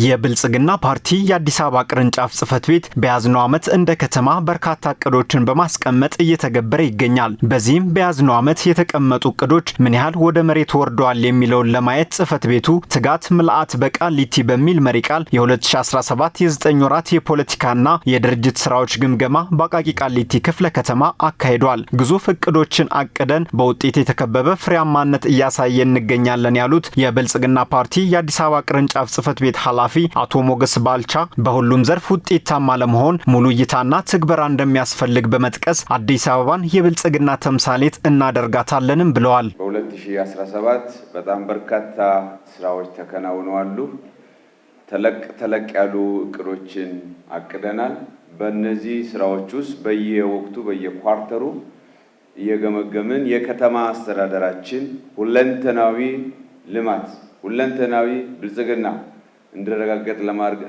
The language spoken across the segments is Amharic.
የብልጽግና ፓርቲ የአዲስ አበባ ቅርንጫፍ ጽህፈት ቤት በያዝነው ዓመት እንደ ከተማ በርካታ እቅዶችን በማስቀመጥ እየተገበረ ይገኛል። በዚህም በያዝነው ዓመት የተቀመጡ እቅዶች ምን ያህል ወደ መሬት ወርደዋል የሚለውን ለማየት ጽህፈት ቤቱ ትጋት ምልአት በቃሊቲ በሚል መሪ ቃል የ2017 የ9 ወራት የፖለቲካና የድርጅት ስራዎች ግምገማ በአቃቂ ቃሊቲ ክፍለ ከተማ አካሂዷል። ግዙፍ እቅዶችን አቅደን በውጤት የተከበበ ፍሬያማነት እያሳየን እንገኛለን ያሉት የብልጽግና ፓርቲ የአዲስ አበባ ቅርንጫፍ ጽህፈት ቤት ኃላፊ አቶ ሞገስ ባልቻ በሁሉም ዘርፍ ውጤታማ ለመሆን ሙሉ እይታና ትግበራ እንደሚያስፈልግ በመጥቀስ አዲስ አበባን የብልጽግና ተምሳሌት እናደርጋታለንም ብለዋል። በ2017 በጣም በርካታ ስራዎች ተከናውነዋል። ተለቅ ያሉ እቅዶችን አቅደናል። በእነዚህ ስራዎች ውስጥ በየወቅቱ በየኳርተሩ እየገመገምን የከተማ አስተዳደራችን ሁለንተናዊ ልማት ሁለንተናዊ ብልጽግና እንዲረጋገጥ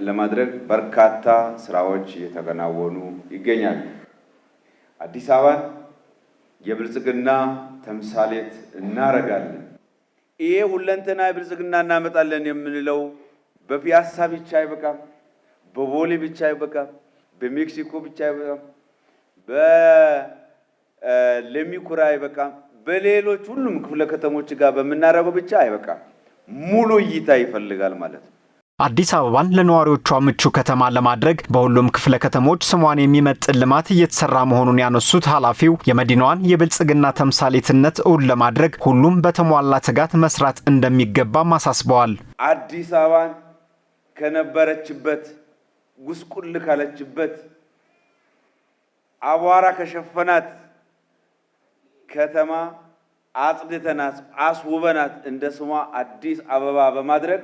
ለማድረግ በርካታ ስራዎች እየተከናወኑ ይገኛሉ። አዲስ አበባን የብልጽግና ተምሳሌት እናረጋለን። ይሄ ሁለንተናዊ ብልጽግና እናመጣለን የምንለው በፒያሳ ብቻ አይበቃም፣ በቦሌ ብቻ አይበቃም፣ በሜክሲኮ ብቻ አይበቃም፣ በለሚ ኩራ አይበቃም፣ በሌሎች ሁሉም ክፍለ ከተሞች ጋር በመናረገው ብቻ አይበቃም። ሙሉ እይታ ይፈልጋል ማለት ነው። አዲስ አበባን ለነዋሪዎቿ ምቹ ከተማ ለማድረግ በሁሉም ክፍለ ከተሞች ስሟን የሚመጥን ልማት እየተሰራ መሆኑን ያነሱት ኃላፊው የመዲናዋን የብልጽግና ተምሳሌትነት እውን ለማድረግ ሁሉም በተሟላ ትጋት መስራት እንደሚገባም አሳስበዋል። አዲስ አበባን ከነበረችበት ጉስቁል ካለችበት አቧራ ከሸፈናት ከተማ አጽድተናት አስውበናት እንደ ስሟ አዲስ አበባ በማድረግ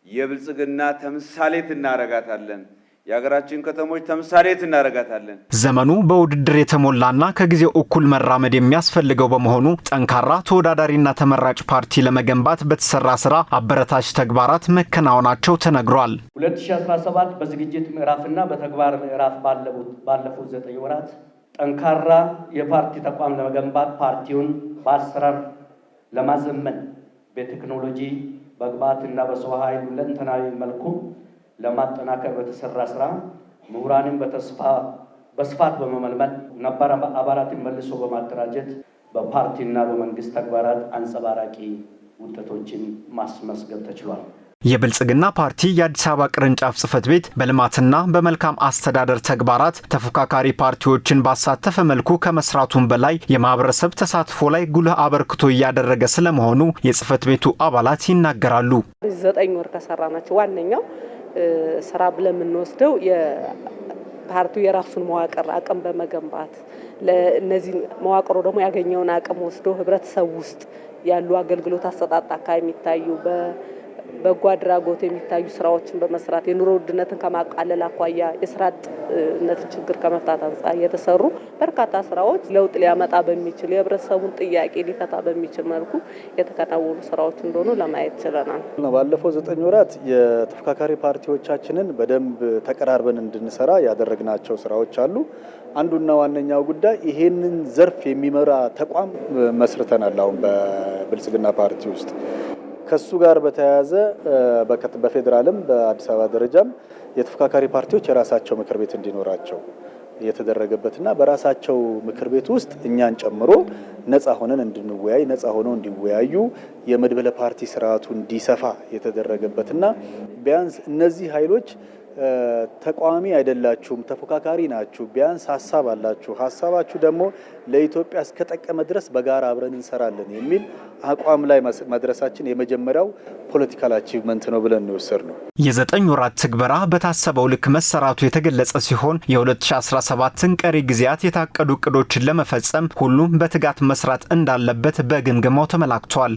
የብልጽግና ተምሳሌት እናረጋታለን። የሀገራችን ከተሞች ተምሳሌት እናረጋታለን። ዘመኑ በውድድር የተሞላና ከጊዜው እኩል መራመድ የሚያስፈልገው በመሆኑ ጠንካራ ተወዳዳሪና ተመራጭ ፓርቲ ለመገንባት በተሰራ ስራ አበረታች ተግባራት መከናወናቸው ተነግሯል። 2017 በዝግጅት ምዕራፍና በተግባር ምዕራፍ ባለፉት 9 ወራት ጠንካራ የፓርቲ ተቋም ለመገንባት ፓርቲውን በአሰራር ለማዘመን በቴክኖሎጂ በግብዓትና በሰው ኃይል ሁለንተናዊ መልኩ ለማጠናከር በተሰራ ስራ ምሁራንን በስፋት በመመልመል ነባር አባላትን መልሶ በማደራጀት በፓርቲና በመንግስት ተግባራት አንጸባራቂ ውጤቶችን ማስመዝገብ ተችሏል። የብልጽግና ፓርቲ የአዲስ አበባ ቅርንጫፍ ጽህፈት ቤት በልማትና በመልካም አስተዳደር ተግባራት ተፎካካሪ ፓርቲዎችን ባሳተፈ መልኩ ከመስራቱም በላይ የማህበረሰብ ተሳትፎ ላይ ጉልህ አበርክቶ እያደረገ ስለመሆኑ የጽህፈት ቤቱ አባላት ይናገራሉ። 9 ወር ከሰራናቸው ዋነኛው ስራ ብለን የምንወስደው የፓርቲው የራሱን መዋቅር አቅም በመገንባት ለነዚህ መዋቅሩ ደግሞ ያገኘውን አቅም ወስዶ ህብረተሰብ ውስጥ ያሉ አገልግሎት አሰጣጥ አካባቢ የሚታዩ በጎ አድራጎት የሚታዩ ስራዎችን በመስራት የኑሮ ውድነትን ከማቃለል አኳያ የስራ አጥነት ችግር ከመፍታት አንጻር የተሰሩ በርካታ ስራዎች ለውጥ ሊያመጣ በሚችል የህብረተሰቡን ጥያቄ ሊፈታ በሚችል መልኩ የተከናወኑ ስራዎች እንደሆኑ ለማየት ችለናል። ባለፈው 9 ወራት የተፎካካሪ ፓርቲዎቻችንን በደንብ ተቀራርበን እንድንሰራ ያደረግናቸው ስራዎች አሉ። አንዱና ዋነኛው ጉዳይ ይሄንን ዘርፍ የሚመራ ተቋም መስርተናል። አሁን በብልጽግና ፓርቲ ውስጥ ከሱ ጋር በተያያዘ በፌደራልም በአዲስ አበባ ደረጃም የተፎካካሪ ፓርቲዎች የራሳቸው ምክር ቤት እንዲኖራቸው የተደረገበትና በራሳቸው ምክር ቤት ውስጥ እኛን ጨምሮ ነፃ ሆነን እንድንወያይ ነፃ ሆነው እንዲወያዩ የመድበለ ፓርቲ ስርዓቱ እንዲሰፋ የተደረገበትና ቢያንስ እነዚህ ኃይሎች ተቋሚ አይደላችሁም፣ ተፎካካሪ ናችሁ፣ ቢያንስ ሀሳብ አላችሁ፣ ሀሳባችሁ ደግሞ ለኢትዮጵያ እስከጠቀመ ድረስ በጋራ አብረን እንሰራለን የሚል አቋም ላይ መድረሳችን የመጀመሪያው ፖለቲካል አቺቭመንት ነው ብለን እንወስድ ነው። የ9 ወራት ትግበራ በታሰበው ልክ መሰራቱ የተገለጸ ሲሆን የ2017ን ቀሪ ጊዜያት የታቀዱ እቅዶችን ለመፈጸም ሁሉም በትጋት መስራት እንዳለበት በግምገማው ተመላክቷል።